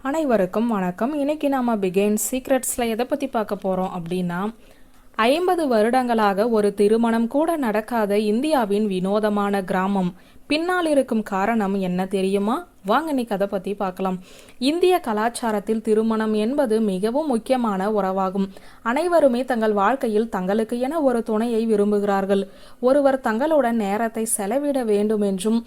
அனைவருக்கும் வணக்கம். இன்னைக்கு நாம பிகைன் சீக்ரெட்ஸ்ல எதை பத்தி பார்க்க போறோம் அப்படின்னா 50 வருடங்களாக ஒரு திருமணம் கூட நடக்காத இந்தியாவின் வினோதமான கிராமம். பின்னால் இருக்கும் காரணம் என்ன தெரியுமா? வாங்க இன்னைக்கு அதை பத்தி பார்க்கலாம். இந்திய கலாச்சாரத்தில் திருமணம் என்பது மிகவும் முக்கியமான உறவாகும். அனைவருமே தங்கள் வாழ்க்கையில் தங்களுக்கு என ஒரு துணையை விரும்புகிறார்கள். ஒருவர் தங்களுடன் நேரத்தை செலவிட வேண்டும் என்றும்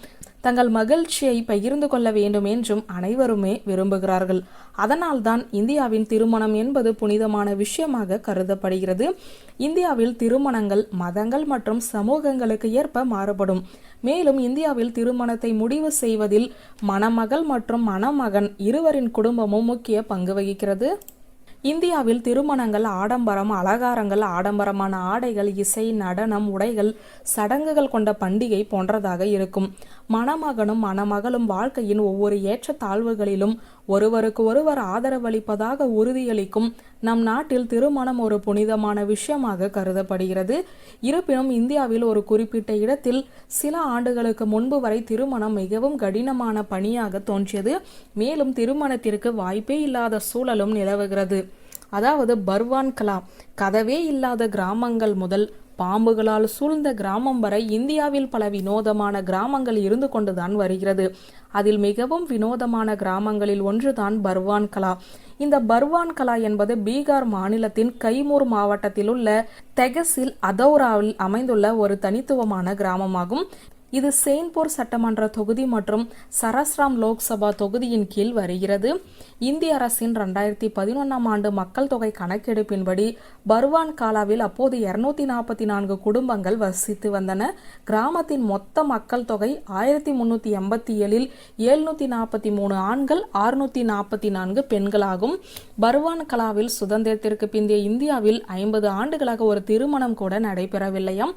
தங்கள் மகிழ்ச்சியை பகிர்ந்து கொள்ள வேண்டும் என்றும் அனைவருமே விரும்புகிறார்கள். அதனால்தான் இந்தியாவின் திருமணம் என்பது புனிதமான விஷயமாக கருதப்படுகிறது. இந்தியாவில் திருமணங்கள் மதங்கள் மற்றும் சமூகங்களுக்கு ஏற்ப மாறுபடும். மேலும் இந்தியாவில் திருமணத்தை முடிவு செய்வதில் மணமகள் மற்றும் மணமகன் இருவரின் குடும்பமும் முக்கிய பங்கு வகிக்கிறது. இந்தியாவில் திருமணங்கள் ஆடம்பரம், அலங்காரங்கள், ஆடம்பரமான ஆடைகள், இசை, நடனம், உடைகள், சடங்குகள் கொண்ட பண்டிகை போன்றதாக இருக்கும். மணமகனும் மணமகளும் வாழ்க்கையின் ஒவ்வொரு ஏற்ற தாழ்வுகளிலும் ஒருவருக்கு ஒருவர் ஆதரவளிப்பதாக உறுதியளிக்கும் நம் நாட்டில் திருமணம் ஒரு புனிதமான விஷயமாக கருதப்படுகிறது. இருப்பினும் இந்தியாவில் ஒரு குறிப்பிட்ட இடத்தில் சில ஆண்டுகளுக்கு முன்பு வரை திருமணம் மிகவும் கடினமான பணியாக தோன்றியது. மேலும் திருமணத்திற்கு வாய்ப்பே இல்லாத சூழலும் நிலவுகிறது. அதாவது பர்வான் கலா, கதவே இல்லாத கிராமங்கள் முதல் பாம்புகளால் சூழ்ந்த கிராமம் வரை இந்தியாவில் பல வினோதமான கிராமங்கள் இருந்து கொண்டுதான் வருகிறது. அதில் மிகவும் வினோதமான கிராமங்களில் ஒன்றுதான் பர்வான் கலா. இந்த பர்வான் கலா என்பது பீகார் மாநிலத்தின் கைமூர் மாவட்டத்தில் உள்ள தெகசில் அதௌராவில் அமைந்துள்ள ஒரு தனித்துவமான கிராமமாகும். இது சேன்பூர் சட்டமன்ற தொகுதி மற்றும் சரஸ்ராம் லோக்சபா தொகுதியின் கீழ் வருகிறது. இந்திய அரசின் 2011ஆம் ஆண்டு மக்கள் தொகை கணக்கெடுப்பின்படி பர்வான் காலாவில் அப்போது 244 குடும்பங்கள் வசித்து வந்தன. கிராமத்தின் மொத்த மக்கள் தொகை 1387இல் 743 ஆண்கள் 644 பெண்களாகும். பர்வான் கலாவில் சுதந்திரத்திற்கு பிந்தைய இந்தியாவில் 50 ஆண்டுகளாக ஒரு திருமணம் கூட நடைபெறவில்லையாம்.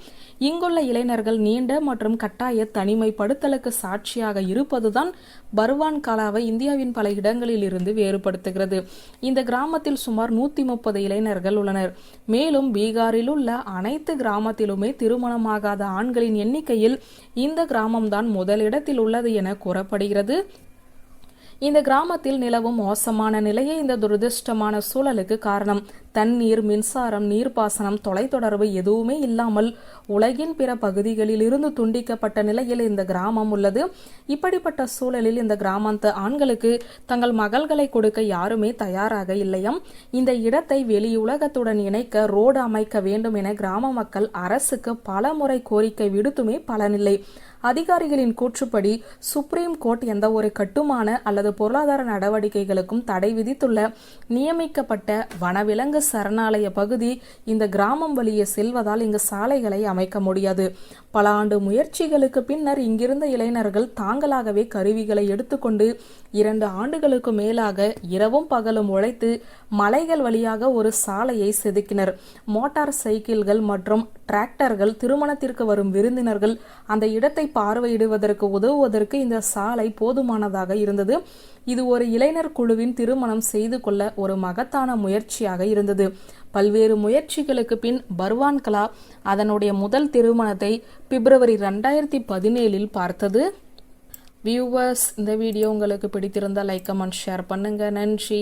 இங்குள்ள இளைஞர்கள் நீண்ட மற்றும் கட்டாய தனிமைப்படுத்தலுக்கு சாட்சியாக இருப்பதுதான் பர்வான் கலாவை இந்தியாவின் பல இடங்களில் இருந்து வேறுபடுத்துகிறது. இந்த கிராமத்தில் சுமார் 130 இளைஞர்கள் உள்ளனர். மேலும் பீகாரில் உள்ள அனைத்து கிராமத்திலுமே திருமணமாகாத ஆண்களின் எண்ணிக்கையில் இந்த கிராமம்தான் முதலிடத்தில் உள்ளது என கூறப்படுகிறது. இந்த கிராமத்தில் நிலவும் மோசமான நிலையே இந்த துரதிருஷ்டமான சூழலுக்கு காரணம். தண்ணீர், மின்சாரம், நீர்ப்பாசனம், தொலைத்தொடர்பு எதுவுமே இல்லாமல் உலகின் பிற பகுதிகளில் இருந்து துண்டிக்கப்பட்ட நிலையில் இந்த கிராமம் உள்ளது. இப்படிப்பட்ட சூழலில் இந்த கிராமத்து ஆண்களுக்கு தங்கள் மகள்களை கொடுக்க யாருமே தயாராக இல்லையாம். இந்த இடத்தை வெளி உலகத்துடன் இணைக்க ரோடு அமைக்க வேண்டும் என கிராம மக்கள் அரசுக்கு பல முறை கோரிக்கை விடுத்துமே பலனில்லை. அதிகாரிகளின் கூற்றுப்படி சுப்ரீம் கோர்ட் எந்த ஒரு கட்டுமான அல்லது பொருளாதார நடவடிக்கைகளுக்கும் தடை விதித்துள்ள நியமிக்கப்பட்ட வனவிலங்கு சரணாலய பகுதி இந்த கிராமம் வழியே செல்வதால் இங்கு சாலைகளை அமைக்க முடியாது. பல ஆண்டு முயற்சிகளுக்கு பின்னர் இங்கிருந்த இளைஞர்கள் தாங்களாகவே கருவிகளை எடுத்துக்கொண்டு 2 ஆண்டுகளுக்கு மேலாக இரவும் பகலும் உழைத்து மலைகள் வழியாக ஒரு சாலையை செதுக்கினர். மோட்டார் சைக்கிள்கள் மற்றும் டிராக்டர்கள் திருமணத்திற்கு வரும் விருந்தினர்கள் அந்த இடத்தை பார்வையிடுவதற்கு உதவுவதற்கு இந்த சாலை போதுமானதாக இருந்தது. இது ஒரு இளைஞர் குழுவின் திருமணம் செய்து கொள்ள ஒரு மகத்தான முயற்சியாக இருந்தது. பல்வேறு முயற்சிகளுக்கு பின் பர்வான் கலா அதனுடைய முதல் திருமணத்தை பிப்ரவரி 2017இல் பார்த்தது. வியூவர்ஸ், இந்த வீடியோ உங்களுக்கு பிடித்திருந்தால் லைக், கமெண்ட், ஷேர் பண்ணுங்க. நன்றி.